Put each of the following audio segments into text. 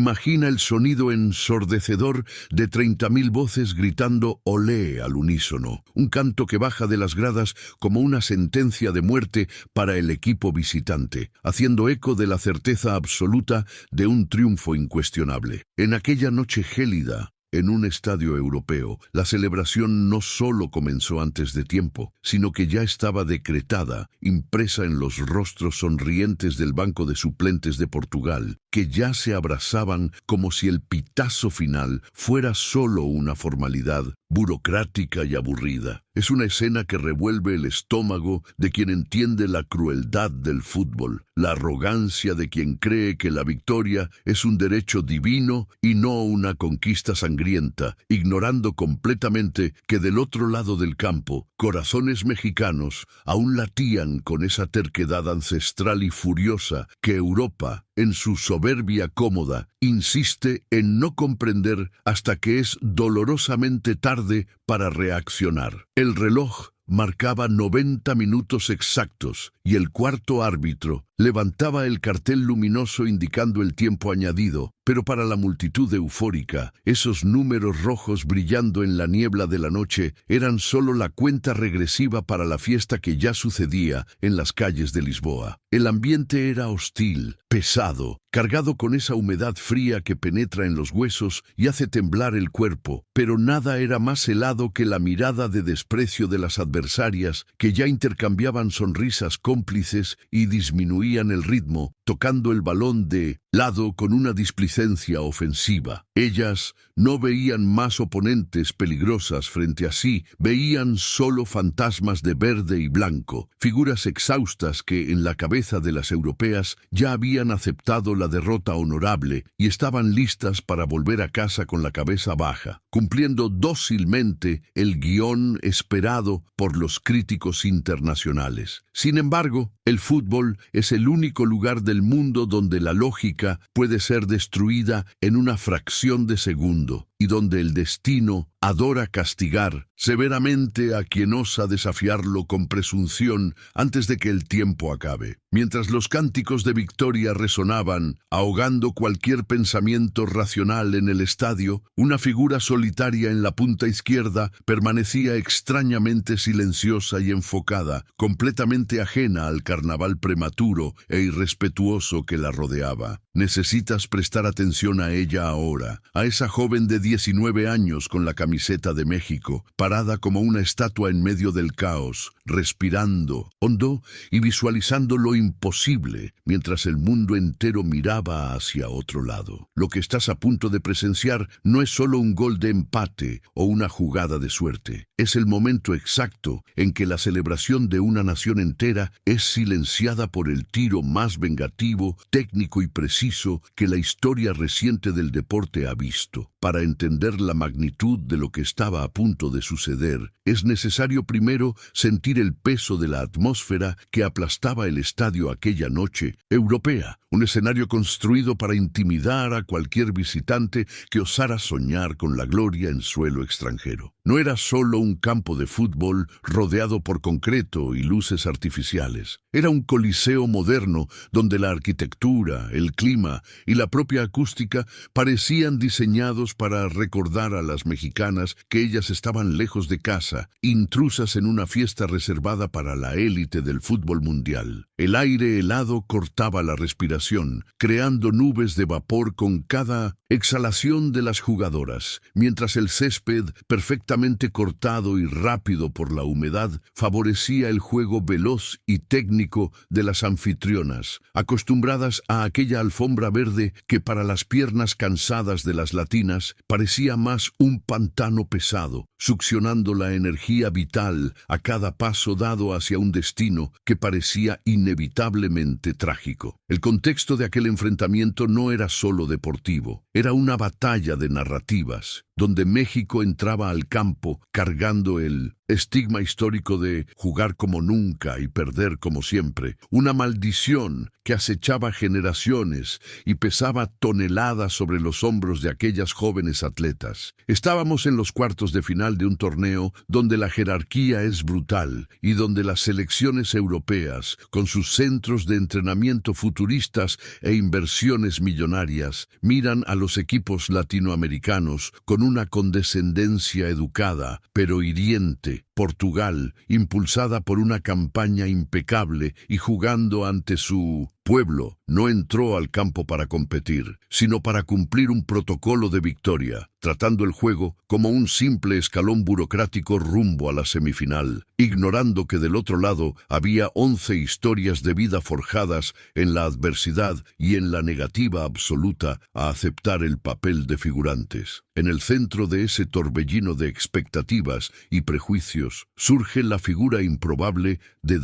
Imagina el sonido ensordecedor de 30.000 voces gritando olé al unísono, un canto que baja de las gradas como una sentencia de muerte para el equipo visitante, haciendo eco de la certeza absoluta de un triunfo incuestionable. En aquella noche gélida, en un estadio europeo, la celebración no solo comenzó antes de tiempo, sino que ya estaba decretada, impresa en los rostros sonrientes del banco de suplentes de Portugal, que ya se abrazaban como si el pitazo final fuera solo una formalidad burocrática y aburrida. Es una escena que revuelve el estómago de quien entiende la crueldad del fútbol, la arrogancia de quien cree que la victoria es un derecho divino y no una conquista sangrienta, ignorando completamente que del otro lado del campo, corazones mexicanos aún latían con esa terquedad ancestral y furiosa que Europa, en su soberbia cómoda, insiste en no comprender hasta que es dolorosamente tarde para reaccionar. El reloj marcaba 90 minutos exactos y el cuarto árbitro levantaba el cartel luminoso indicando el tiempo añadido, pero para la multitud eufórica, esos números rojos brillando en la niebla de la noche eran solo la cuenta regresiva para la fiesta que ya sucedía en las calles de Lisboa. El ambiente era hostil, pesado, cargado con esa humedad fría que penetra en los huesos y hace temblar el cuerpo, pero nada era más helado que la mirada de desprecio de las adversarias que ya intercambiaban sonrisas cómplices y disminuían el ritmo, tocando el balón de lado con una displicencia ofensiva. Ellas no veían más oponentes peligrosas frente a sí, veían solo fantasmas de verde y blanco, figuras exhaustas que en la cabeza de las europeas ya habían aceptado la derrota honorable y estaban listas para volver a casa con la cabeza baja, cumpliendo dócilmente el guión esperado por los críticos internacionales. Sin embargo, el fútbol es el único lugar del mundo donde la lógica puede ser destruida en una fracción de segundo y donde el destino adora castigar severamente a quien osa desafiarlo con presunción antes de que el tiempo acabe. Mientras los cánticos de victoria resonaban, ahogando cualquier pensamiento racional en el estadio, una figura solitaria en la punta izquierda permanecía extrañamente silenciosa y enfocada, completamente ajena al carnaval prematuro e irrespetuoso que la rodeaba. Necesitas prestar atención a ella ahora, a esa joven de 19 años con la camiseta de México, parada como una estatua en medio del caos, respirando hondo y visualizando lo imposible, mientras el mundo entero miraba hacia otro lado. Lo que estás a punto de presenciar no es solo un gol de empate o una jugada de suerte. Es el momento exacto en que la celebración de una nación entera es silenciada por el tiro más vengativo, técnico y preciso que la historia reciente del deporte ha visto. Para entender la magnitud de lo que estaba a punto de suceder, es necesario primero sentir el peso de la atmósfera que aplastaba el estadio aquella noche europea, un escenario construido para intimidar a cualquier visitante que osara soñar con la gloria en suelo extranjero. No era solo un campo de fútbol rodeado por concreto y luces artificiales. Era un coliseo moderno donde la arquitectura, el clima y la propia acústica parecían diseñados para recordar a las mexicanas que ellas estaban lejos de casa, intrusas en una fiesta reservada para la élite del fútbol mundial. El aire helado cortaba la respiración, creando nubes de vapor con cada exhalación de las jugadoras, mientras el césped, perfectamente cortado y rápido por la humedad, favorecía el juego veloz y técnico de las anfitrionas, acostumbradas a aquella alfombra verde que para las piernas cansadas de las latinas parecía más un pantano pesado, succionando la energía vital a cada paso dado hacia un destino que parecía inevitablemente trágico. El contexto de aquel enfrentamiento no era solo deportivo, era una batalla de narrativas. donde México entraba al campo cargando el estigma histórico de jugar como nunca y perder como siempre, una maldición que acechaba generaciones y pesaba toneladas sobre los hombros de aquellas jóvenes atletas. Estábamos en los cuartos de final de un torneo donde la jerarquía es brutal y donde las selecciones europeas, con sus centros de entrenamiento futuristas e inversiones millonarias, miran a los equipos latinoamericanos con una condescendencia educada, pero hiriente. Portugal, impulsada por una campaña impecable y jugando ante su pueblo, no entró al campo para competir, sino para cumplir un protocolo de victoria, tratando el juego como un simple escalón burocrático rumbo a la semifinal, ignorando que del otro lado había 11 historias de vida forjadas en la adversidad y en la negativa absoluta a aceptar el papel de figurantes. En el centro de ese torbellino de expectativas y prejuicios surge la figura improbable de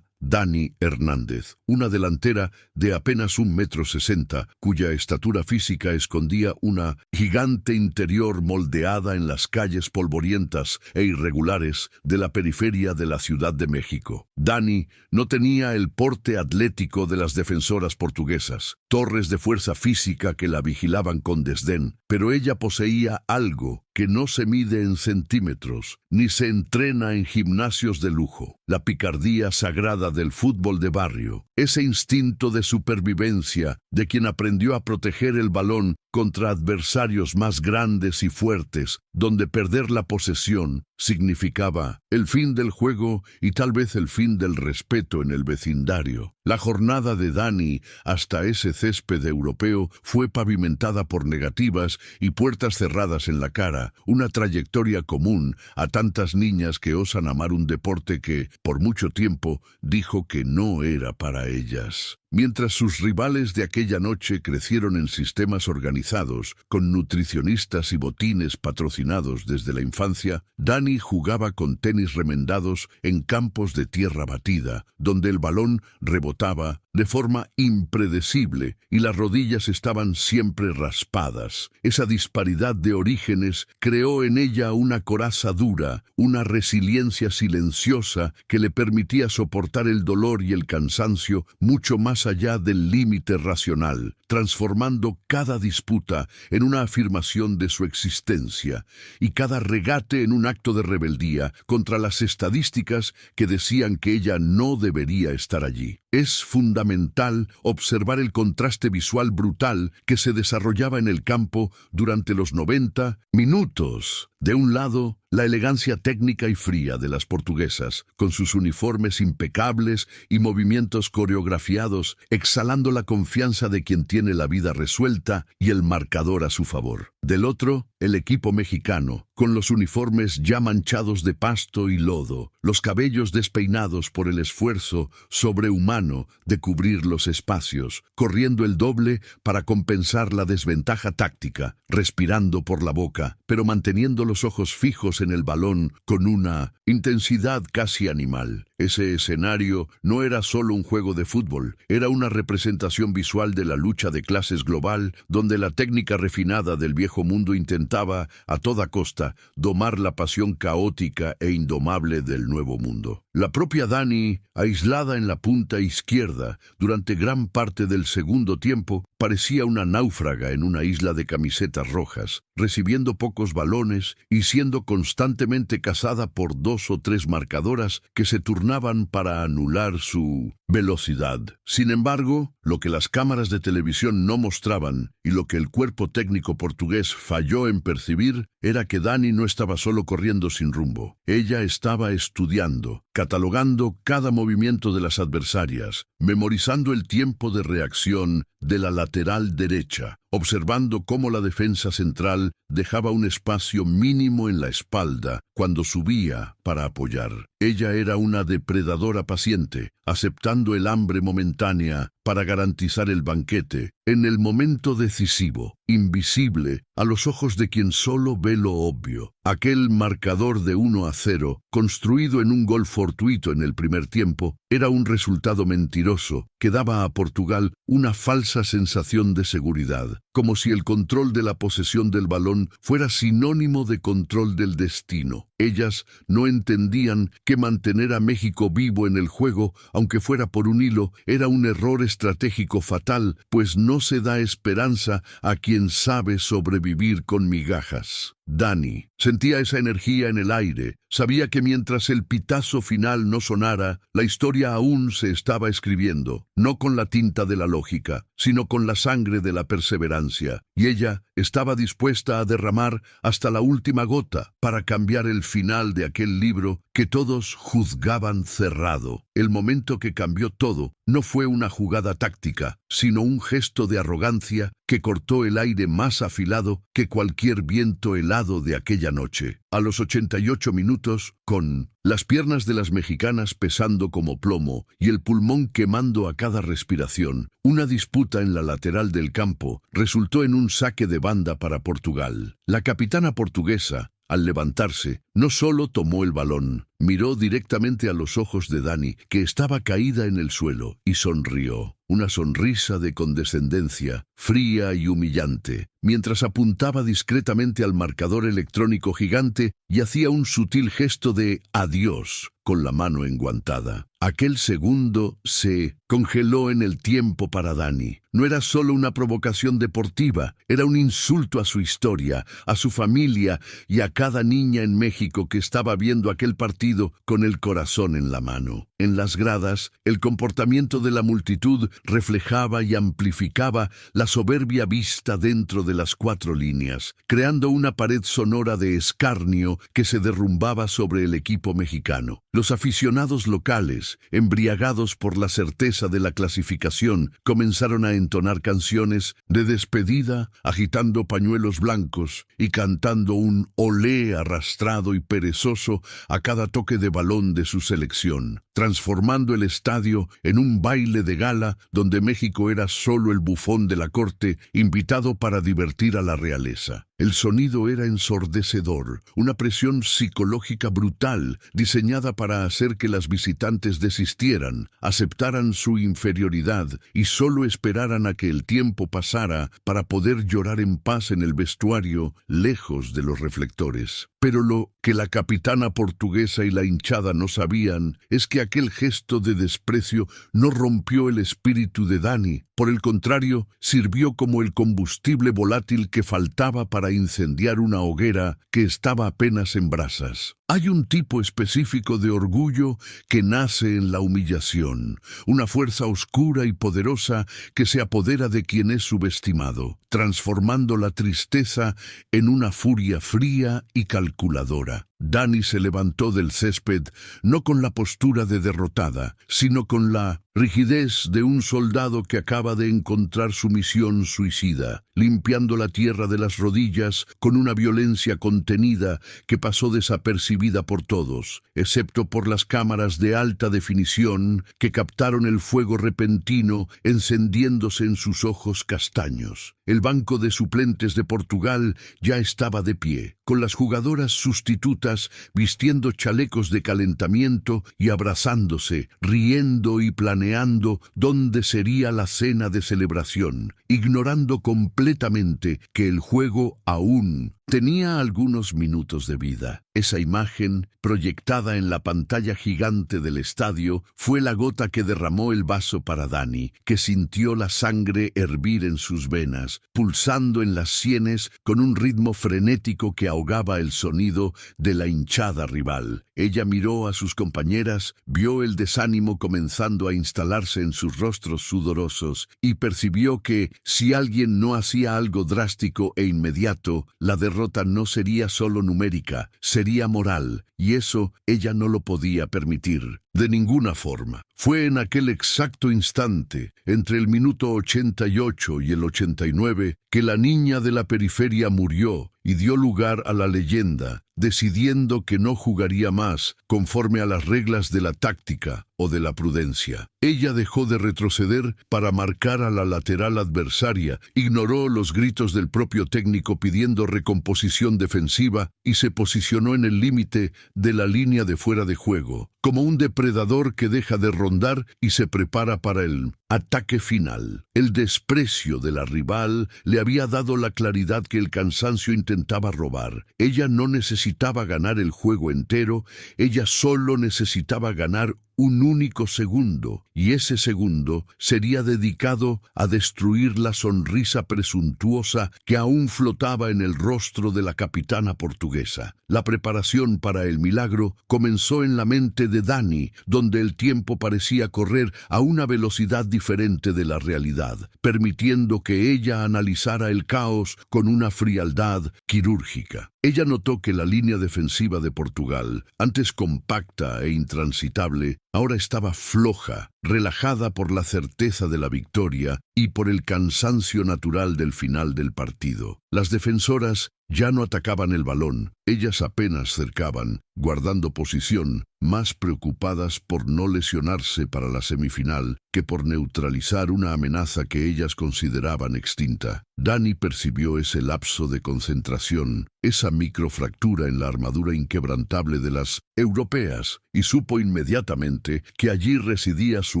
Dani Hernández, una delantera de apenas 1,60 m, cuya estatura física escondía una gigante interior moldeada en las calles polvorientas e irregulares de la periferia de la Ciudad de México. Dani no tenía el porte atlético de las defensoras portuguesas, torres de fuerza física que la vigilaban con desdén, pero ella poseía algo que no se mide en centímetros, ni se entrena en gimnasios de lujo: la picardía sagrada del fútbol de barrio, ese instinto de supervivencia de quien aprendió a proteger el balón contra adversarios más grandes y fuertes, donde perder la posesión significaba el fin del juego y tal vez el fin del respeto en el vecindario. La jornada de Dani hasta ese césped europeo fue pavimentada por negativas y puertas cerradas en la cara, una trayectoria común a tantas niñas que osan amar un deporte que, por mucho tiempo, dijo que no era para ellas. Mientras sus rivales de aquella noche crecieron en sistemas organizados, con nutricionistas y botines patrocinados desde la infancia, Dani jugaba con tenis remendados en campos de tierra batida, donde el balón rebotaba de forma impredecible y las rodillas estaban siempre raspadas. Esa disparidad de orígenes creó en ella una coraza dura, una resiliencia silenciosa que le permitía soportar el dolor y el cansancio mucho más allá del límite racional, transformando cada disputa en una afirmación de su existencia y cada regate en un acto de rebeldía contra las estadísticas que decían que ella no debería estar allí. Es fundamental observar el contraste visual brutal que se desarrollaba en el campo durante los 90 minutos. De un lado, la elegancia técnica y fría de las portuguesas, con sus uniformes impecables y movimientos coreografiados, exhalando la confianza de quien tiene la vida resuelta y el marcador a su favor. Del otro, el equipo mexicano, con los uniformes ya manchados de pasto y lodo, los cabellos despeinados por el esfuerzo sobrehumano de cubrir los espacios, corriendo el doble para compensar la desventaja táctica, respirando por la boca, pero manteniendo los ojos fijos en el balón con una intensidad casi animal. Ese escenario no era solo un juego de fútbol, era una representación visual de la lucha de clases global, donde la técnica refinada del viejo mundo intentaba, a toda costa, domar la pasión caótica e indomable del nuevo mundo. La propia Dani, aislada en la punta izquierda durante gran parte del segundo tiempo, parecía una náufraga en una isla de camisetas rojas, recibiendo pocos balones y siendo constantemente cazada por 2 o 3 marcadoras que se turnaban para anular su velocidad. Sin embargo, lo que las cámaras de televisión no mostraban y lo que el cuerpo técnico portugués falló en percibir era que Dani no estaba solo corriendo sin rumbo. Ella estaba estudiando, catalogando cada movimiento de las adversarias, memorizando el tiempo de reacción de la lateral derecha, observando cómo la defensa central dejaba un espacio mínimo en la espalda cuando subía para apoyar. Ella era una depredadora paciente, aceptando el hambre momentánea para garantizar el banquete en el momento decisivo, invisible a los ojos de quien solo ve lo obvio. Aquel marcador de 1-0, construido en un gol fortuito en el primer tiempo, era un resultado mentiroso que daba a Portugal una falsa sensación de seguridad, como si el control de la posesión del balón fuera sinónimo de control del destino. Ellas no entendían que mantener a México vivo en el juego, aunque fuera por un hilo, era un error estratégico fatal, pues no se da esperanza a quien sabe sobrevivir con migajas. Dani sentía esa energía en el aire. Sabía que mientras el pitazo final no sonara, la historia aún se estaba escribiendo, no con la tinta de la lógica, sino con la sangre de la perseverancia. Y ella estaba dispuesta a derramar hasta la última gota para cambiar el final de aquel libro que todos juzgaban cerrado. El momento que cambió todo no fue una jugada táctica, sino un gesto de arrogancia que cortó el aire más afilado que cualquier viento helado de aquella noche. A los 88 minutos, con las piernas de las mexicanas pesando como plomo y el pulmón quemando a cada respiración, una disputa en la lateral del campo resultó en un saque de banda para Portugal. La capitana portuguesa, al levantarse, no solo tomó el balón, miró directamente a los ojos de Dani, que estaba caída en el suelo, y sonrió. Una sonrisa de condescendencia, fría y humillante, mientras apuntaba discretamente al marcador electrónico gigante y hacía un sutil gesto de adiós con la mano enguantada. Aquel segundo se congeló en el tiempo para Dani. No era solo una provocación deportiva, era un insulto a su historia, a su familia y a cada niña en México que estaba viendo aquel partido con el corazón en la mano. En las gradas, el comportamiento de la multitud reflejaba y amplificaba la soberbia vista dentro de las cuatro líneas, creando una pared sonora de escarnio que se derrumbaba sobre el equipo mexicano. Los aficionados locales, embriagados por la certeza de la clasificación, comenzaron a entonar canciones de despedida, agitando pañuelos blancos y cantando un olé arrastrado y perezoso a cada toque de balón de su selección, transformando el estadio en un baile de gala donde México era solo el bufón de la corte, invitado para divertir a la realeza. El sonido era ensordecedor, una presión psicológica brutal, diseñada para hacer que las visitantes desistieran, aceptaran su inferioridad y solo esperaran a que el tiempo pasara para poder llorar en paz en el vestuario, lejos de los reflectores. Pero lo que la capitana portuguesa y la hinchada no sabían es que aquel gesto de desprecio no rompió el espíritu de Dani. Por el contrario, sirvió como el combustible volátil que faltaba para incendiar una hoguera que estaba apenas en brasas. Hay un tipo específico de orgullo que nace en la humillación, una fuerza oscura y poderosa que se apodera de quien es subestimado, transformando la tristeza en una furia fría y calculadora. Dani se levantó del césped no con la postura de derrotada, sino con la rigidez de un soldado que acaba de encontrar su misión suicida, limpiando la tierra de las rodillas con una violencia contenida que pasó desapercibida por todos, excepto por las cámaras de alta definición que captaron el fuego repentino encendiéndose en sus ojos castaños. El banco de suplentes de Portugal ya estaba de pie, con las jugadoras sustitutas vistiendo chalecos de calentamiento y abrazándose, riendo y planeando dónde sería la cena de celebración, ignorando completamente que el juego aún tenía algunos minutos de vida. Esa imagen, proyectada en la pantalla gigante del estadio, fue la gota que derramó el vaso para Dani, que sintió la sangre hervir en sus venas, pulsando en las sienes con un ritmo frenético que ahogaba el sonido de la hinchada rival. Ella miró a sus compañeras, vio el desánimo comenzando a instalarse en sus rostros sudorosos y percibió que, si alguien no hacía algo drástico e inmediato, la derrota no sería solo numérica, sería moral, y eso ella no lo podía permitir. De ninguna forma. Fue en aquel exacto instante, entre el minuto 88 y el 89, que la niña de la periferia murió y dio lugar a la leyenda, decidiendo que no jugaría más conforme a las reglas de la táctica o de la prudencia. Ella dejó de retroceder para marcar a la lateral adversaria, ignoró los gritos del propio técnico pidiendo recomposición defensiva y se posicionó en el límite de la línea de fuera de juego, como un depredador que deja de rondar y se prepara para el Ataque final. El desprecio de la rival le había dado la claridad que el cansancio intentaba robar. Ella no necesitaba ganar el juego entero, ella solo necesitaba ganar un único segundo, y ese segundo sería dedicado a destruir la sonrisa presuntuosa que aún flotaba en el rostro de la capitana portuguesa. La preparación para el milagro comenzó en la mente de Dani, donde el tiempo parecía correr a una velocidad diferente de la realidad, permitiendo que ella analizara el caos con una frialdad quirúrgica. Ella notó que la línea defensiva de Portugal, antes compacta e intransitable, ahora estaba floja, relajada por la certeza de la victoria y por el cansancio natural del final del partido. Las defensoras ya no atacaban el balón, ellas apenas cercaban, guardando posición, más preocupadas por no lesionarse para la semifinal que por neutralizar una amenaza que ellas consideraban extinta. Dani percibió ese lapso de concentración, esa microfractura en la armadura inquebrantable de las europeas, y supo inmediatamente que allí residía su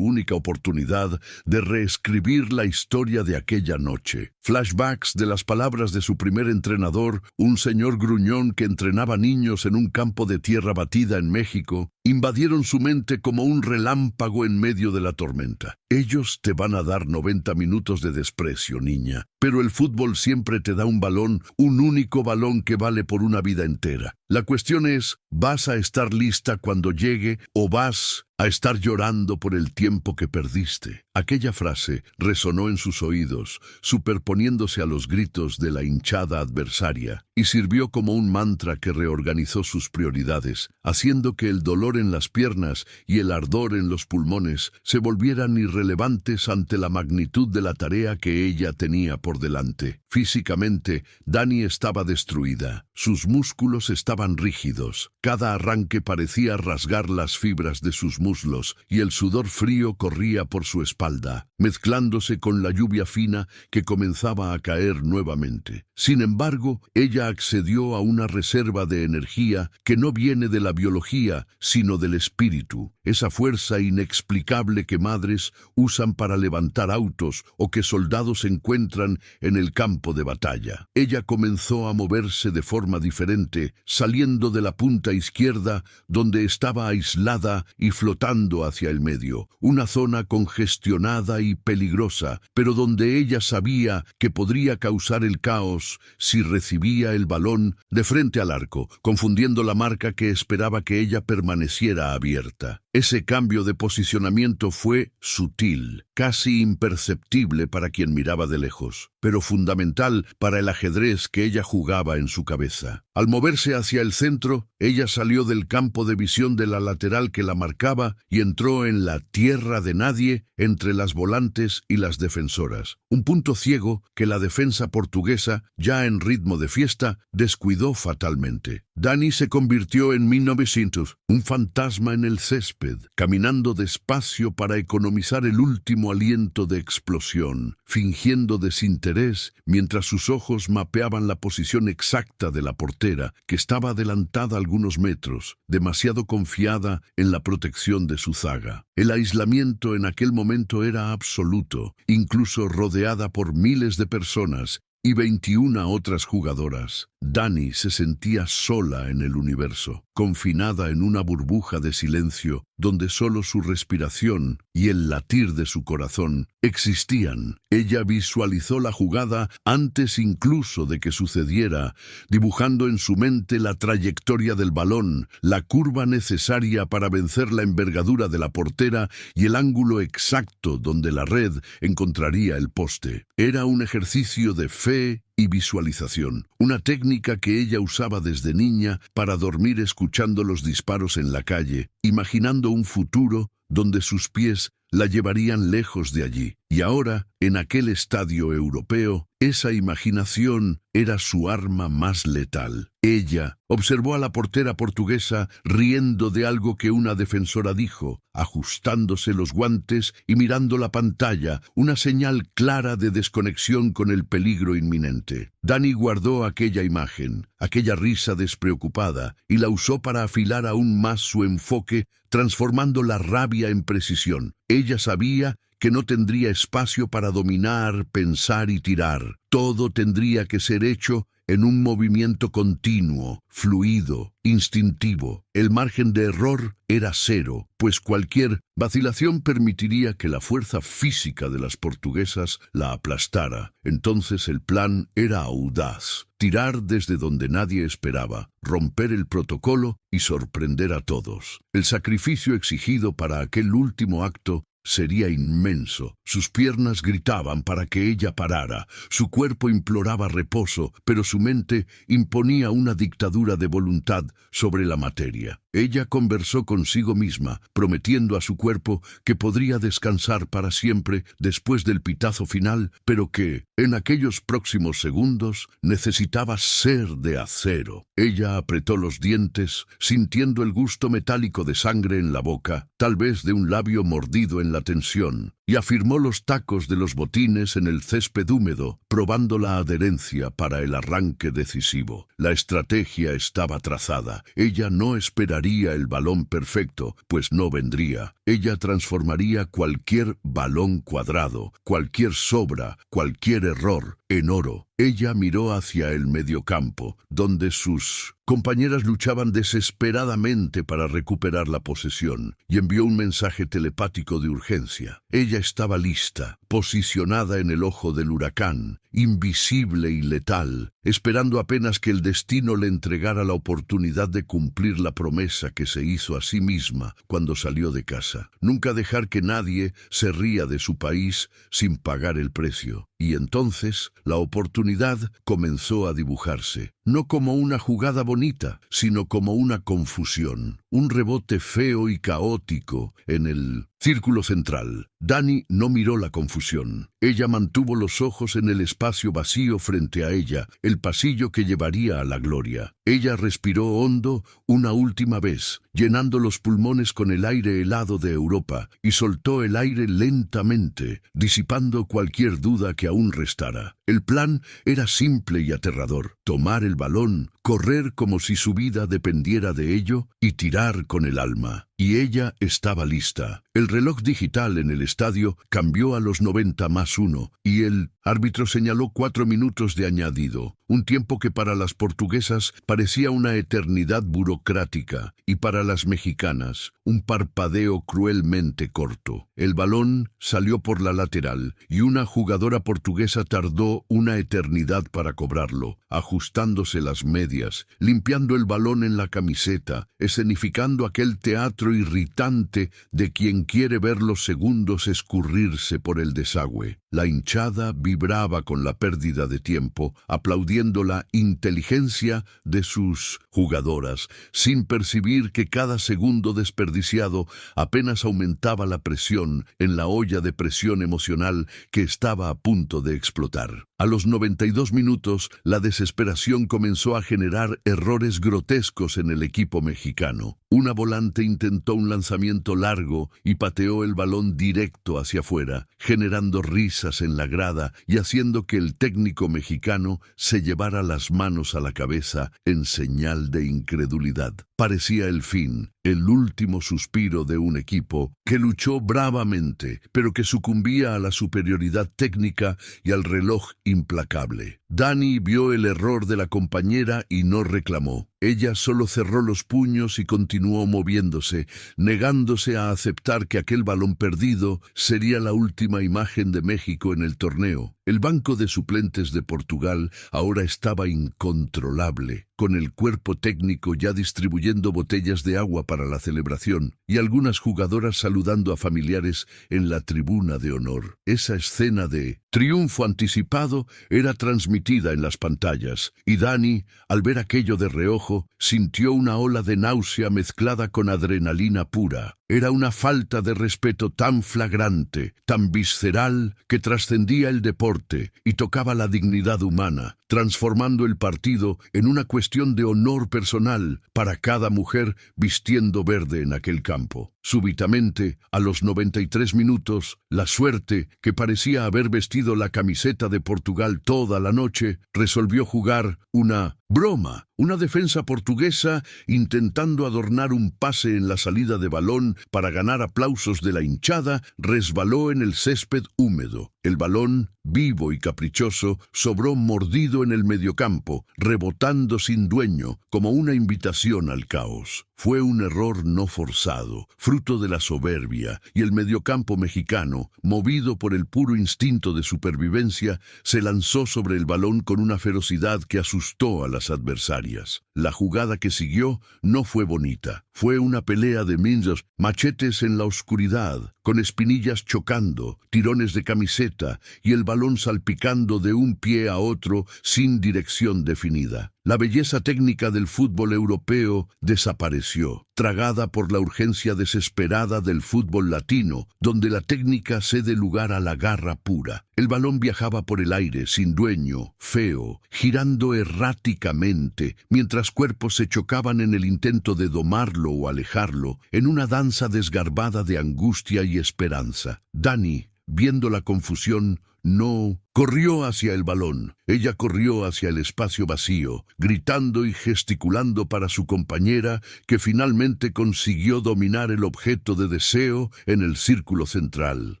única oportunidad de reescribir la historia de aquella noche. Flashbacks de las palabras de su primer entrenador, un señor gruñón que entrenaba niños en un campo de tierra batida en México, invadieron su mente como un relámpago en medio de la tormenta. Ellos te van a dar 90 minutos de desprecio, niña, pero el fútbol siempre te da un balón, un único balón que vale por una vida entera. La cuestión es, ¿vas a estar lista cuando llegue o vas a estar llorando por el tiempo que perdiste? Aquella frase resonó en sus oídos, superponiéndose a los gritos de la hinchada adversaria, y sirvió como un mantra que reorganizó sus prioridades, haciendo que el dolor en las piernas y el ardor en los pulmones se volvieran irrelevantes ante la magnitud de la tarea que ella tenía por delante. Físicamente, Dani estaba destruida. Sus músculos estaban rígidos. Cada arranque parecía rasgar las fibras de sus muslos y el sudor frío corría por su espalda, mezclándose con la lluvia fina que comenzaba a caer nuevamente. Sin embargo, ella accedió a una reserva de energía que no viene de la biología, sino del espíritu, esa fuerza inexplicable que madres usan para levantar autos o que soldados encuentran en el campo de batalla. Ella comenzó a moverse de forma diferente, saliendo de la punta izquierda, donde estaba aislada y flotando hacia el medio, una zona congestionada y peligrosa, pero donde ella sabía que podría causar el caos si recibía el balón de frente al arco, confundiendo la marca que esperaba que ella permaneciera abierta. Ese cambio de posicionamiento fue sutil, casi imperceptible para quien miraba de lejos, pero fundamental para el ajedrez que ella jugaba en su cabeza. Al moverse hacia el centro, ella salió del campo de visión de la lateral que la marcaba y entró en la tierra de nadie entre las volantes y las defensoras. Un punto ciego que la defensa portuguesa, ya en ritmo de fiesta, descuidó fatalmente. Dani se convirtió en 1900, un fantasma en el césped, caminando despacio para economizar el último aliento de explosión, fingiendo desinterés mientras sus ojos mapeaban la posición exacta de la portera, que estaba adelantada algunos metros, demasiado confiada en la protección de su zaga. El aislamiento en aquel momento era absoluto, incluso rodeada por miles de personas y 21 otras jugadoras. Dani se sentía sola en el universo, confinada en una burbuja de silencio donde solo su respiración y el latir de su corazón existían. Ella visualizó la jugada antes incluso de que sucediera, dibujando en su mente la trayectoria del balón, la curva necesaria para vencer la envergadura de la portera y el ángulo exacto donde la red encontraría el poste. Era un ejercicio de fe y visualización, una técnica que ella usaba desde niña para dormir escuchando los disparos en la calle, imaginando un futuro donde sus pies la llevarían lejos de allí. Y ahora, en aquel estadio europeo, esa imaginación era su arma más letal. Ella observó a la portera portuguesa riendo de algo que una defensora dijo, ajustándose los guantes y mirando la pantalla, una señal clara de desconexión con el peligro inminente. Dani guardó aquella imagen, aquella risa despreocupada, y la usó para afilar aún más su enfoque, transformando la rabia en precisión. Ella sabía que no tendría espacio para dominar, pensar y tirar. Todo tendría que ser hecho en un movimiento continuo, fluido, instintivo. El margen de error era cero, pues cualquier vacilación permitiría que la fuerza física de las portuguesas la aplastara. Entonces el plan era audaz: tirar desde donde nadie esperaba, romper el protocolo y sorprender a todos. El sacrificio exigido para aquel último acto sería inmenso. Sus piernas gritaban para que ella parara, su cuerpo imploraba reposo, pero su mente imponía una dictadura de voluntad sobre la materia. Ella conversó consigo misma, prometiendo a su cuerpo que podría descansar para siempre después del pitazo final, pero que, en aquellos próximos segundos, necesitaba ser de acero. Ella apretó los dientes, sintiendo el gusto metálico de sangre en la boca, tal vez de un labio mordido en la tensión, y afirmó los tacos de los botines en el césped húmedo, probando la adherencia para el arranque decisivo. La estrategia estaba trazada. Ella no esperaría el balón perfecto, pues no vendría. Ella transformaría cualquier balón cuadrado, cualquier sobra, cualquier error, en oro. Ella miró hacia el mediocampo, donde sus compañeras luchaban desesperadamente para recuperar la posesión, y envió un mensaje telepático de urgencia. Ella estaba lista, posicionada en el ojo del huracán, invisible y letal, esperando apenas que el destino le entregara la oportunidad de cumplir la promesa que se hizo a sí misma cuando salió de casa: nunca dejar que nadie se ría de su país sin pagar el precio. Y entonces la oportunidad comenzó a dibujarse, no como una jugada bonita, sino como una confusión, un rebote feo y caótico en el círculo central. Dani no miró la confusión. Ella mantuvo los ojos en el espacio vacío frente a ella, el pasillo que llevaría a la gloria. Ella respiró hondo una última vez, llenando los pulmones con el aire helado de Europa, y soltó el aire lentamente, disipando cualquier duda que aún restara. El plan era simple y aterrador: tomar el balón, correr como si su vida dependiera de ello y tirar con el alma. Y ella estaba lista. El reloj digital en el estadio cambió a los 90+1 y el árbitro señaló 4 minutos de añadido, un tiempo que para las portuguesas parecía una eternidad burocrática y para las mexicanas un parpadeo cruelmente corto. El balón salió por la lateral y una jugadora portuguesa tardó una eternidad para cobrarlo, ajustándose las medias, limpiando el balón en la camiseta, escenificando aquel teatro irritante de quien quiere ver los segundos escurrirse por el desagüe. La hinchada vibraba con la pérdida de tiempo, aplaudiendo la inteligencia de sus jugadoras, sin percibir que cada segundo desperdiciado apenas aumentaba la presión en la olla de presión emocional que estaba a punto de explotar. A los 92 minutos, la desesperación comenzó a generar errores grotescos en el equipo mexicano. Una volante intentó un lanzamiento largo y pateó el balón directo hacia afuera, generando risas en la grada y haciendo que el técnico mexicano se llevara las manos a la cabeza en señal de incredulidad. Parecía el fin, el último suspiro de un equipo que luchó bravamente, pero que sucumbía a la superioridad técnica y al reloj implacable. Dani vio el error de la compañera y no reclamó. Ella solo cerró los puños y continuó moviéndose, negándose a aceptar que aquel balón perdido sería la última imagen de México en el torneo. El banco de suplentes de Portugal ahora estaba incontrolable, con el cuerpo técnico ya distribuyendo botellas de agua para la celebración y algunas jugadoras saludando a familiares en la tribuna de honor. Esa escena de triunfo anticipado era transmitida en las pantallas, y Dani, al ver aquello de reojo, sintió una ola de náusea mezclada con adrenalina pura. Era una falta de respeto tan flagrante, tan visceral, que trascendía el deporte y tocaba la dignidad humana, transformando el partido en una cuestión de honor personal para cada mujer vistiendo verde en aquel campo. Súbitamente, a los 93 minutos, la suerte, que parecía haber vestido la camiseta de Portugal toda la noche, resolvió jugar una broma. Una defensa portuguesa, intentando adornar un pase en la salida de balón, balón para ganar aplausos de la hinchada, resbaló en el césped húmedo. El balón, vivo y caprichoso, sobró mordido en el mediocampo, rebotando sin dueño, como una invitación al caos. Fue un error no forzado, fruto de la soberbia, y el mediocampo mexicano, movido por el puro instinto de supervivencia, se lanzó sobre el balón con una ferocidad que asustó a las adversarias. La jugada que siguió no fue bonita. Fue una pelea de minzas, machetes en la oscuridad, con espinillas chocando, tirones de camiseta y el balón salpicando de un pie a otro sin dirección definida. La belleza técnica del fútbol europeo desapareció, tragada por la urgencia desesperada del fútbol latino, donde la técnica cede lugar a la garra pura. El balón viajaba por el aire, sin dueño, feo, girando erráticamente, mientras cuerpos se chocaban en el intento de domarlo o alejarlo, en una danza desgarbada de angustia y esperanza. Dani, viendo la confusión, no corrió hacia el balón. Ella corrió hacia el espacio vacío, gritando y gesticulando para su compañera, que finalmente consiguió dominar el objeto de deseo en el círculo central.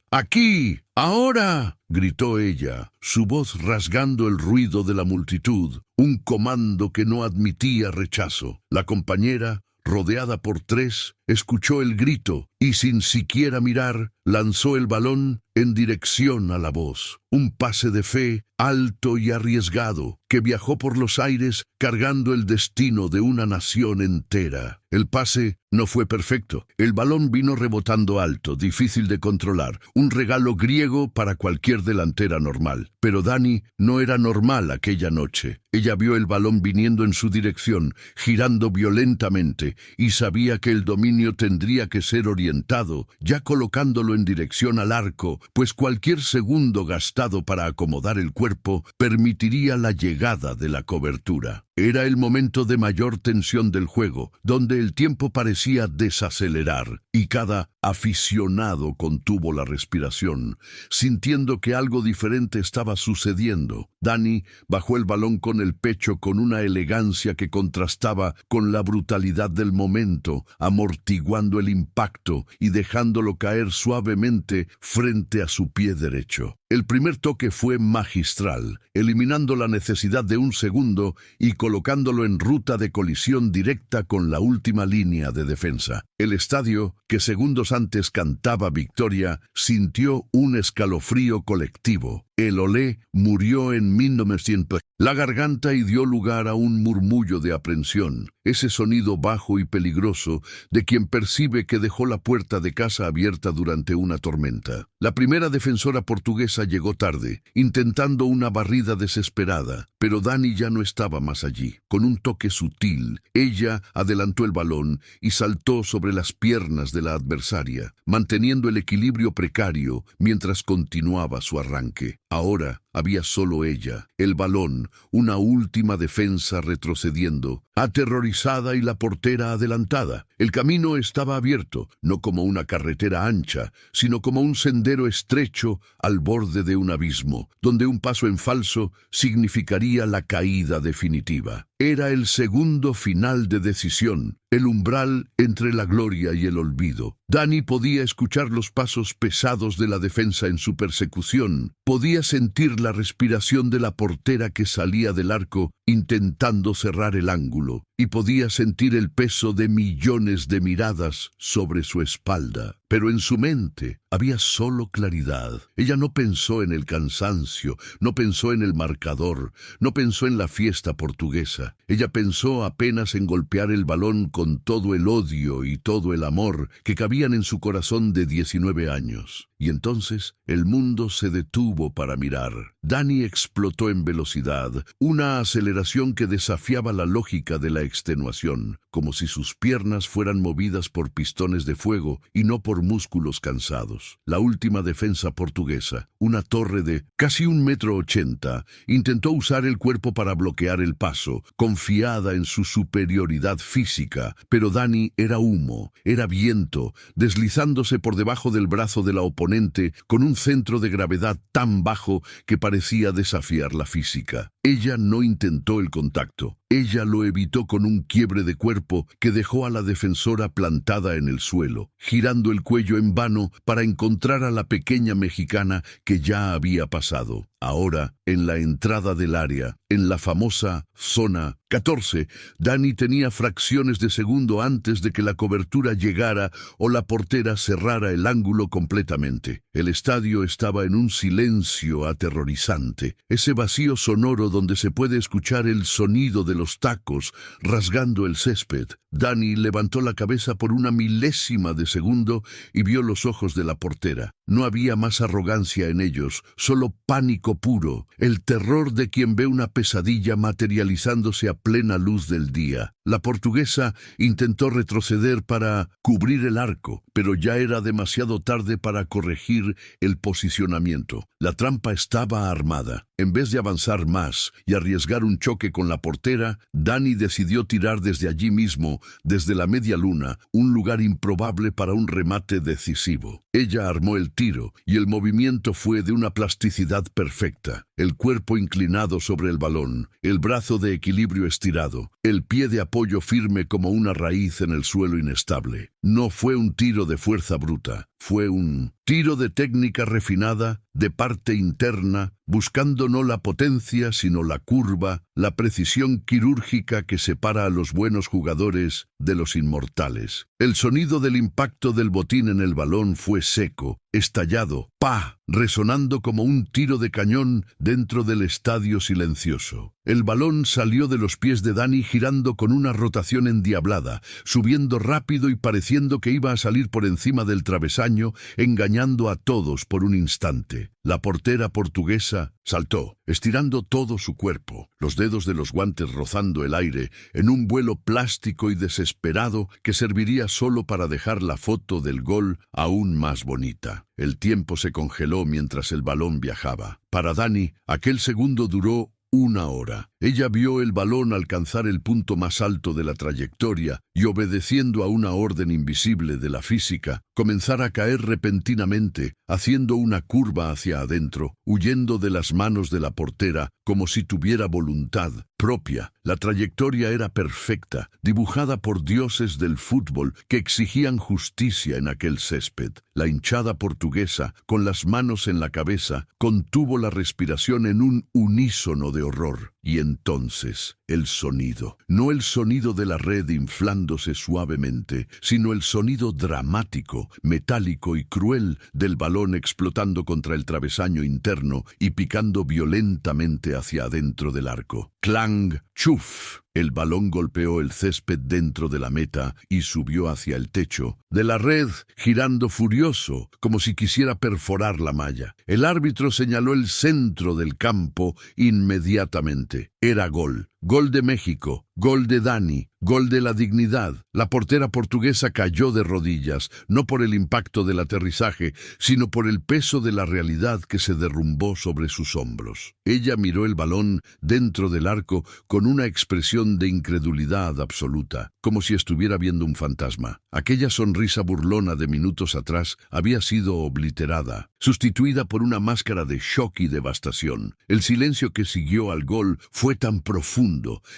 ¡Aquí! ¡Ahora!, gritó ella, su voz rasgando el ruido de la multitud, un comando que no admitía rechazo. La compañera, rodeada por tres, escuchó el grito y, sin siquiera mirar, lanzó el balón en dirección a la voz. Un pase de fe, alto y arriesgado, que viajó por los aires cargando el destino de una nación entera. El pase no fue perfecto. El balón vino rebotando alto, difícil de controlar, un regalo griego para cualquier delantera normal. Pero Dani no era normal aquella noche. Ella vio el balón viniendo en su dirección, girando violentamente, y sabía que el dominio tendría que ser orientado, ya colocándolo en dirección al arco, pues cualquier segundo gastado para acomodar el cuerpo permitiría la llegada de la cobertura. Era el momento de mayor tensión del juego, donde el tiempo parecía desacelerar, y cada aficionado contuvo la respiración, sintiendo que algo diferente estaba sucediendo. Dani bajó el balón con el pecho con una elegancia que contrastaba con la brutalidad del momento, amortiguando el impacto y dejándolo caer suavemente frente a su pie derecho. El primer toque fue magistral, eliminando la necesidad de un segundo y colocándolo en ruta de colisión directa con la última línea de defensa. El estadio, que segundos antes cantaba victoria, sintió un escalofrío colectivo. El olé murió en 1900. La garganta y dio lugar a un murmullo de aprensión, ese sonido bajo y peligroso de quien percibe que dejó la puerta de casa abierta durante una tormenta. La primera defensora portuguesa llegó tarde, intentando una barrida desesperada, pero Dani ya no estaba más allí. Con un toque sutil, ella adelantó el balón y saltó sobre las piernas de la adversaria, manteniendo el equilibrio precario mientras continuaba su arranque. Ahora había solo ella, el balón, una última defensa retrocediendo, aterrorizada y la portera adelantada. El camino estaba abierto, no como una carretera ancha, sino como un sendero estrecho al borde de un abismo, donde un paso en falso significaría la caída definitiva. Era el segundo final de decisión, el umbral entre la gloria y el olvido. Dani podía escuchar los pasos pesados de la defensa en su persecución, podía sentir la respiración de la portera que salía del arco intentando cerrar el ángulo, y podía sentir el peso de millones de miradas sobre su espalda. Pero en su mente había solo claridad. Ella no pensó en el cansancio, no pensó en el marcador, no pensó en la fiesta portuguesa. Ella pensó apenas en golpear el balón con todo el odio y todo el amor que cabían en su corazón de 19 años. Y entonces el mundo se detuvo para mirar. Dani explotó en velocidad, una aceleración que desafiaba la lógica de la extenuación, como si sus piernas fueran movidas por pistones de fuego y no por por músculos cansados. La última defensa portuguesa, una torre de casi 1,80 m, intentó usar el cuerpo para bloquear el paso, confiada en su superioridad física, pero Dani era humo, era viento, deslizándose por debajo del brazo de la oponente con un centro de gravedad tan bajo que parecía desafiar la física. Ella no intentó el contacto. Ella lo evitó con un quiebre de cuerpo que dejó a la defensora plantada en el suelo, girando el cuello en vano para encontrar a la pequeña mexicana que ya había pasado. Ahora, en la entrada del área, en la famosa zona 14, Dani tenía fracciones de segundo antes de que la cobertura llegara o la portera cerrara el ángulo completamente. El estadio estaba en un silencio aterrorizante, ese vacío sonoro donde se puede escuchar el sonido de los tacos rasgando el césped. Dani levantó la cabeza por una milésima de segundo y vio los ojos de la portera. No había más arrogancia en ellos, solo pánico puro, el terror de quien ve una pesadilla materializándose a plena luz del día. La portuguesa intentó retroceder para cubrir el arco, pero ya era demasiado tarde para corregir el posicionamiento. La trampa estaba armada. En vez de avanzar más y arriesgar un choque con la portera, Dani decidió tirar desde allí mismo, desde la media luna, un lugar improbable para un remate decisivo. Ella armó el tiro y el movimiento fue de una plasticidad perfecta. El cuerpo inclinado sobre el balón, el brazo de equilibrio estirado, el pie de apoyo firme como una raíz en el suelo inestable. No fue un tiro de fuerza bruta, fue un tiro de técnica refinada, de parte interna, buscando no la potencia sino la curva, la precisión quirúrgica que separa a los buenos jugadores de los inmortales. El sonido del impacto del botín en el balón fue seco, estallado, ¡pa!, resonando como un tiro de cañón dentro del estadio silencioso. El balón salió de los pies de Dani girando con una rotación endiablada, subiendo rápido y pareciendo que iba a salir por encima del travesaño, engañando a todos por un instante. La portera portuguesa saltó, estirando todo su cuerpo, los dedos de los guantes rozando el aire, en un vuelo plástico y desesperado que serviría solo para dejar la foto del gol aún más bonita. El tiempo se congeló mientras el balón viajaba. Para Dani, aquel segundo duró 1 hora. Ella vio el balón alcanzar el punto más alto de la trayectoria y, obedeciendo a una orden invisible de la física, comenzar a caer repentinamente, haciendo una curva hacia adentro, huyendo de las manos de la portera como si tuviera voluntad propia. La trayectoria era perfecta, dibujada por dioses del fútbol que exigían justicia en aquel césped. La hinchada portuguesa, con las manos en la cabeza, contuvo la respiración en un unísono de horror. Y entonces, el sonido. No el sonido de la red inflándose suavemente, sino el sonido dramático, metálico y cruel del balón explotando contra el travesaño interno y picando violentamente hacia adentro del arco. ¡Clang! ¡Chuf! El balón golpeó el césped dentro de la meta y subió hacia el techo de la red, girando furioso, como si quisiera perforar la malla. El árbitro señaló el centro del campo inmediatamente. Era gol. Gol de México, gol de Dani, gol de la dignidad. La portera portuguesa cayó de rodillas, no por el impacto del aterrizaje, sino por el peso de la realidad que se derrumbó sobre sus hombros. Ella miró el balón dentro del arco con una expresión de incredulidad absoluta, como si estuviera viendo un fantasma. Aquella sonrisa burlona de minutos atrás había sido obliterada, sustituida por una máscara de shock y devastación. El silencio que siguió al gol fue tan profundo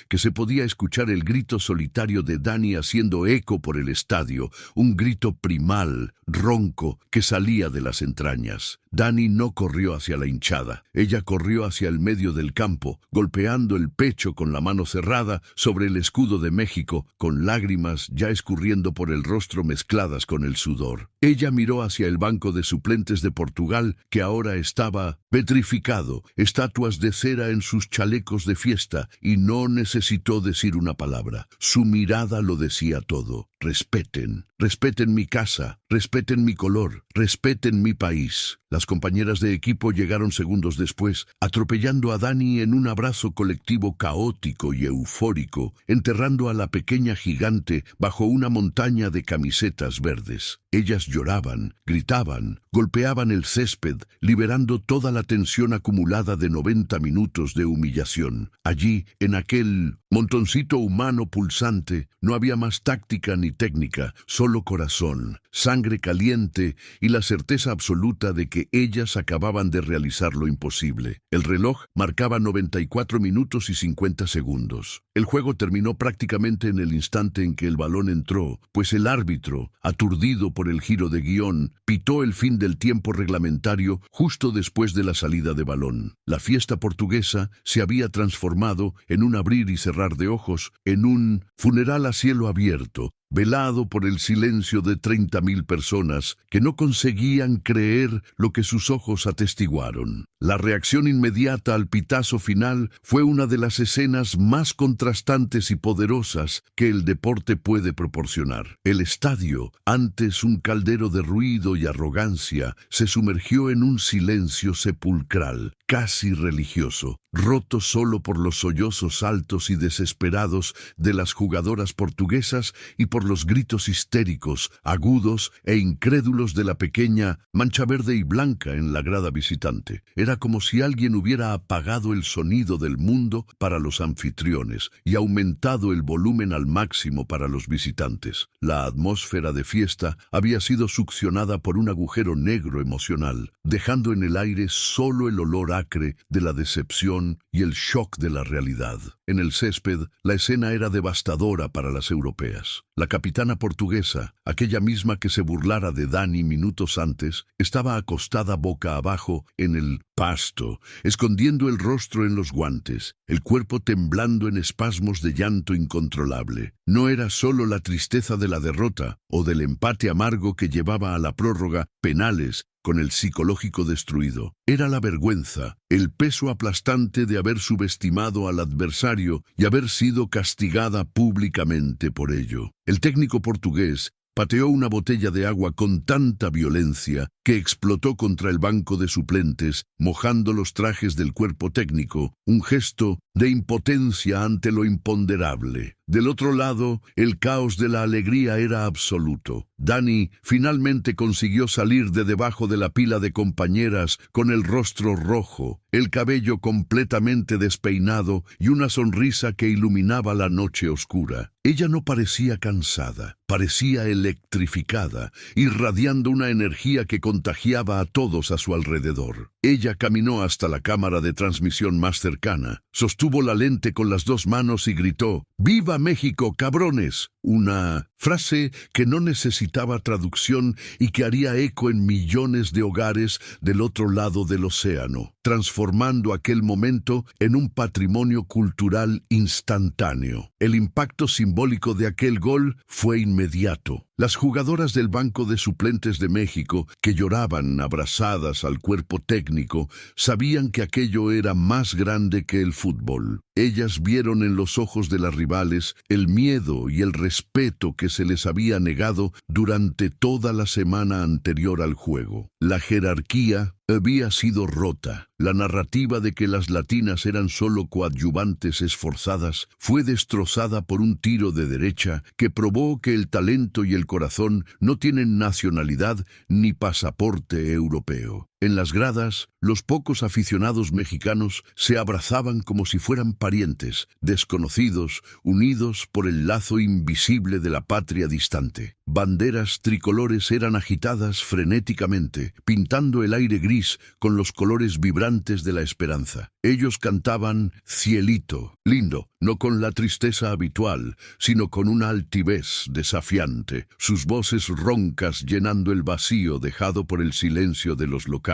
que se podía escuchar el grito solitario de Dani haciendo eco por el estadio, un grito primal, ronco, que salía de las entrañas. Dani no corrió hacia la hinchada. Ella corrió hacia el medio del campo, golpeando el pecho con la mano cerrada sobre el escudo de México, con lágrimas ya escurriendo por el rostro mezcladas con el sudor. Ella miró hacia el banco de suplentes de Portugal, que ahora estaba petrificado, estatuas de cera en sus chalecos de fiesta, y no necesitó decir una palabra. Su mirada lo decía todo. respeten, respeten mi casa, respeten mi color, respeten mi país. Las compañeras de equipo llegaron segundos después, atropellando a Dani en un abrazo colectivo caótico y eufórico, enterrando a la pequeña gigante bajo una montaña de camisetas verdes. Ellas lloraban, gritaban, golpeaban el césped, liberando toda la tensión acumulada de 90 minutos de humillación. Allí, en aquel montoncito humano pulsante, no había más táctica ni técnica, solo corazón, sangre caliente y la certeza absoluta de que ellas acababan de realizar lo imposible. El reloj marcaba 94 minutos y 50 segundos. El juego terminó prácticamente en el instante en que el balón entró, pues el árbitro, aturdido por el giro de guión, pitó el fin del tiempo reglamentario justo después de la salida de balón. La fiesta portuguesa se había transformado en un abrir y cerrar de ojos, en un funeral a cielo abierto, velado por el silencio de 30.000 personas que no conseguían creer lo que sus ojos atestiguaron. La reacción inmediata al pitazo final fue una de las escenas más contrastantes y poderosas que el deporte puede proporcionar. El estadio, antes un caldero de ruido y arrogancia, se sumergió en un silencio sepulcral, casi religioso, roto solo por los sollozos altos y desesperados de las jugadoras portuguesas y por los gritos histéricos, agudos e incrédulos de la pequeña mancha verde y blanca en la grada visitante. Era como si alguien hubiera apagado el sonido del mundo para los anfitriones y aumentado el volumen al máximo para los visitantes. La atmósfera de fiesta había sido succionada por un agujero negro emocional, dejando en el aire solo el olor acre de la decepción y el shock de la realidad. En el césped, la escena era devastadora para las europeas. La capitana portuguesa, aquella misma que se burlara de Dani minutos antes, estaba acostada boca abajo en el pasto, escondiendo el rostro en los guantes, el cuerpo temblando en espasmos de llanto incontrolable. No era solo la tristeza de la derrota o del empate amargo que llevaba a la prórroga penales con el psicológico destruido. Era la vergüenza, el peso aplastante de haber subestimado al adversario y haber sido castigada públicamente por ello. El técnico portugués pateó una botella de agua con tanta violencia que explotó contra el banco de suplentes, mojando los trajes del cuerpo técnico, un gesto de impotencia ante lo imponderable. Del otro lado, el caos de la alegría era absoluto. Dani finalmente consiguió salir de debajo de la pila de compañeras con el rostro rojo, el cabello completamente despeinado y una sonrisa que iluminaba la noche oscura. Ella no parecía cansada, parecía electrificada, irradiando una energía que contagiaba a todos a su alrededor. Ella caminó hasta la cámara de transmisión más cercana, sostuvo la lente con las dos manos y gritó: ¡Viva México, cabrones! Una frase que no necesitaba traducción y que haría eco en millones de hogares del otro lado del océano, transformando aquel momento en un patrimonio cultural instantáneo. El impacto simbólico de aquel gol fue inmediato. Las jugadoras del banco de suplentes de México, que lloraban abrazadas al cuerpo técnico, sabían que aquello era más grande que el fútbol. Ellas vieron en los ojos de las rivales el miedo y el respeto que se les había negado durante toda la semana anterior al juego. La jerarquía había sido rota. La narrativa de que las latinas eran solo coadyuvantes esforzadas fue destrozada por un tiro de derecha que probó que el talento y el corazón no tienen nacionalidad ni pasaporte europeo. En las gradas, los pocos aficionados mexicanos se abrazaban como si fueran parientes, desconocidos, unidos por el lazo invisible de la patria distante. Banderas tricolores eran agitadas frenéticamente, pintando el aire gris con los colores vibrantes de la esperanza. Ellos cantaban Cielito, lindo, no con la tristeza habitual, sino con una altivez desafiante, sus voces roncas llenando el vacío dejado por el silencio de los locales.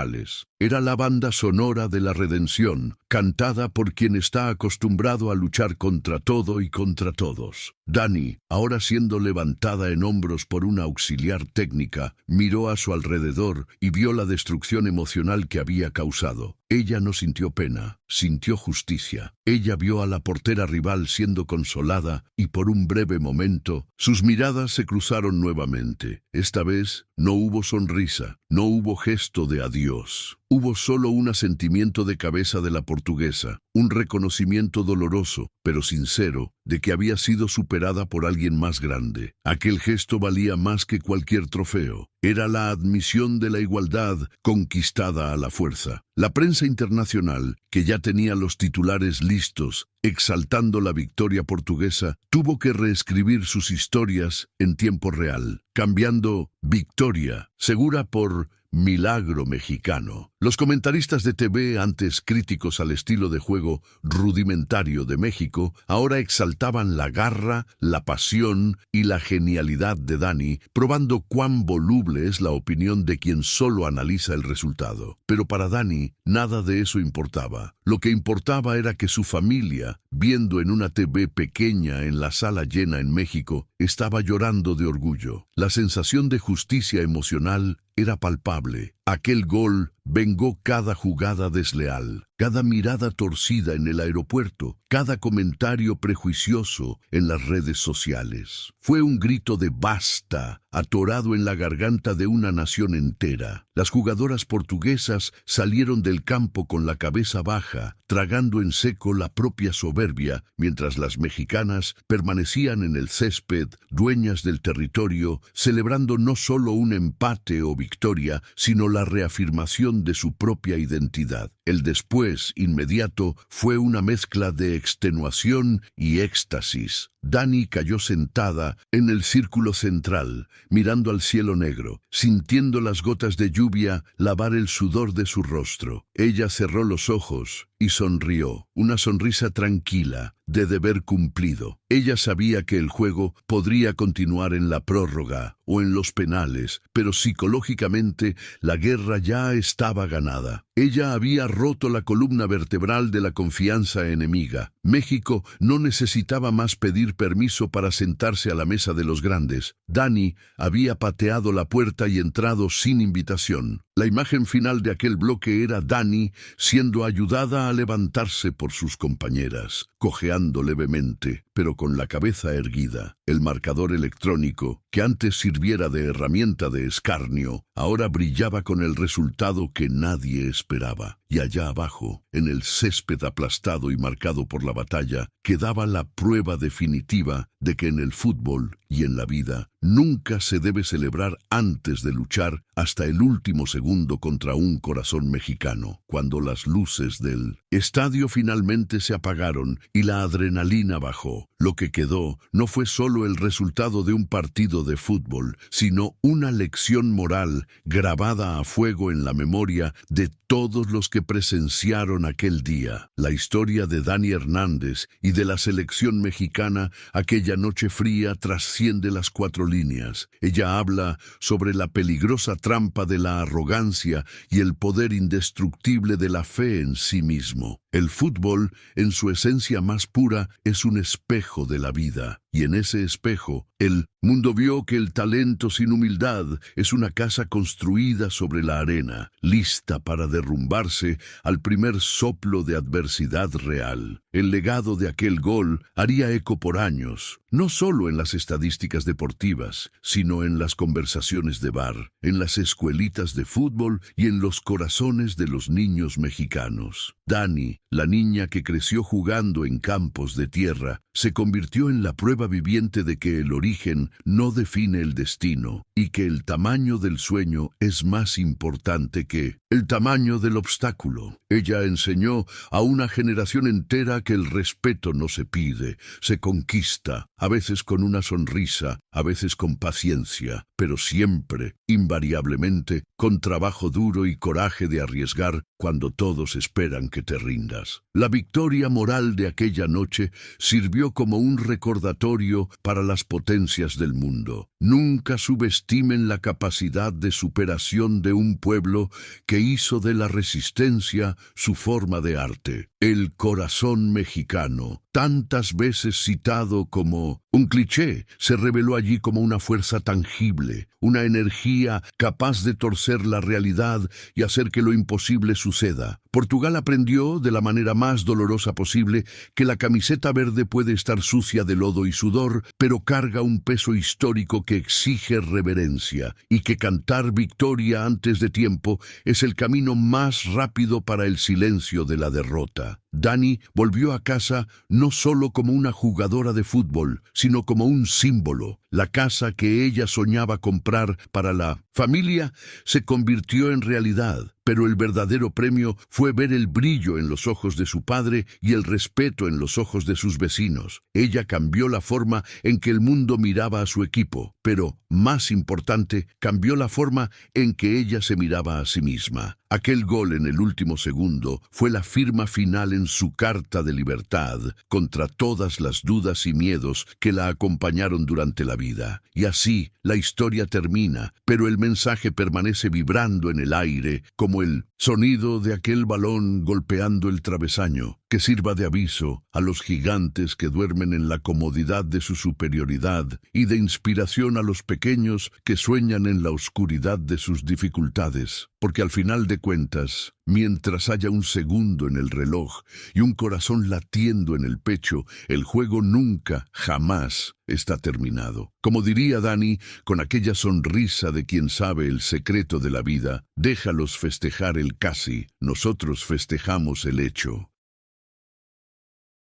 Era la banda sonora de la redención, cantada por quien está acostumbrado a luchar contra todo y contra todos. Dani, ahora siendo levantada en hombros por una auxiliar técnica, miró a su alrededor y vio la destrucción emocional que había causado. Ella no sintió pena, sintió justicia. Ella vio a la portera rival siendo consolada y por un breve momento sus miradas se cruzaron nuevamente. Esta vez no hubo sonrisa, no hubo gesto de adiós. Hubo solo un asentimiento de cabeza de la portuguesa, un reconocimiento doloroso, pero sincero, de que había sido superada por alguien más grande. Aquel gesto valía más que cualquier trofeo. Era la admisión de la igualdad conquistada a la fuerza. La prensa internacional, que ya tenía los titulares listos, exaltando la victoria portuguesa, tuvo que reescribir sus historias en tiempo real, cambiando victoria segura por milagro mexicano. Los comentaristas de TV, antes críticos al estilo de juego rudimentario de México, ahora exaltaban la garra, la pasión y la genialidad de Dani, probando cuán voluble es la opinión de quien solo analiza el resultado. Pero para Dani, nada de eso importaba. Lo que importaba era que su familia, viendo en una TV pequeña en la sala llena en México, estaba llorando de orgullo. La sensación de justicia emocional era palpable. Aquel gol vengó cada jugada desleal, cada mirada torcida en el aeropuerto, cada comentario prejuicioso en las redes sociales. Fue un grito de basta, atorado en la garganta de una nación entera. Las jugadoras portuguesas salieron del campo con la cabeza baja, tragando en seco la propia soberbia, mientras las mexicanas permanecían en el césped, dueñas del territorio, celebrando no solo un empate o victoria, sino la reafirmación de su propia identidad. El después inmediato fue una mezcla de extenuación y éxtasis. Dani cayó sentada en el círculo central, mirando al cielo negro, sintiendo las gotas de lluvia lavar el sudor de su rostro. Ella cerró los ojos y sonrió, una sonrisa tranquila, de deber cumplido. Ella sabía que el juego podría continuar en la prórroga o en los penales, pero psicológicamente la guerra ya estaba ganada. Ella había roto la columna vertebral de la confianza enemiga. México no necesitaba más pedir permiso para sentarse a la mesa de los grandes. Dani había pateado la puerta y entrado sin invitación. La imagen final de aquel bloque era Dani siendo ayudada a levantarse por sus compañeras, cojeando levemente, pero con la cabeza erguida. El marcador electrónico, que antes sirviera de herramienta de escarnio, ahora brillaba con el resultado que nadie esperaba. Y allá abajo, en el césped aplastado y marcado por la batalla, quedaba la prueba definitiva de que en el fútbol y en la vida nunca se debe celebrar antes de luchar hasta el último segundo contra un corazón mexicano. Cuando las luces del estadio finalmente se apagaron y la adrenalina bajó, lo que quedó no fue solo el resultado de un partido de fútbol, sino una lección moral grabada a fuego en la memoria de todos los que presenciaron aquel día. La historia de Dani Hernández y de la selección mexicana aquella noche fría trasciende las 4 líneas. Ella habla sobre la peligrosa trampa de la arrogancia y el poder indestructible de la fe en sí mismo. El fútbol, en su esencia más pura, es un espejo de la vida. Y en ese espejo, el mundo vio que el talento sin humildad es una casa construida sobre la arena, lista para derrumbarse al primer soplo de adversidad real. El legado de aquel gol haría eco por años, no solo en las estadísticas deportivas, sino en las conversaciones de bar, en las escuelitas de fútbol y en los corazones de los niños mexicanos. Dani, la niña que creció jugando en campos de tierra, se convirtió en la prueba viviente de que el origen no define el destino y que el tamaño del sueño es más importante que el tamaño del obstáculo. Ella enseñó a una generación entera que el respeto no se pide, se conquista, a veces con una sonrisa, a veces con paciencia, pero siempre, invariablemente, con trabajo duro y coraje de arriesgar cuando todos esperan que te rindas. La victoria moral de aquella noche sirvió como un recordatorio para las potencias del mundo. Nunca subestimen la capacidad de superación de un pueblo que hizo de la resistencia su forma de arte. El corazón mexicano tantas veces citado como un cliché, se reveló allí como una fuerza tangible, una energía capaz de torcer la realidad y hacer que lo imposible suceda. Portugal aprendió, de la manera más dolorosa posible, que la camiseta verde puede estar sucia de lodo y sudor, pero carga un peso histórico que exige reverencia, y que cantar victoria antes de tiempo es el camino más rápido para el silencio de la derrota. Dani volvió a casa no solo como una jugadora de fútbol, sino como un símbolo. La casa que ella soñaba comprar para la familia se convirtió en realidad, pero el verdadero premio fue ver el brillo en los ojos de su padre y el respeto en los ojos de sus vecinos. Ella cambió la forma en que el mundo miraba a su equipo, pero, más importante, cambió la forma en que ella se miraba a sí misma. Aquel gol en el último segundo fue la firma final en su carta de libertad contra todas las dudas y miedos que la acompañaron durante la vida. Y así, la historia termina, pero el mensaje permanece vibrando en el aire como el sonido de aquel balón golpeando el travesaño, que sirva de aviso a los gigantes que duermen en la comodidad de su superioridad y de inspiración a los pequeños que sueñan en la oscuridad de sus dificultades. Porque al final de cuentas, mientras haya un segundo en el reloj y un corazón latiendo en el pecho, el juego nunca, jamás está terminado. Como diría Dani, con aquella sonrisa de quien sabe el secreto de la vida, déjalos festejar el casi, nosotros festejamos el hecho.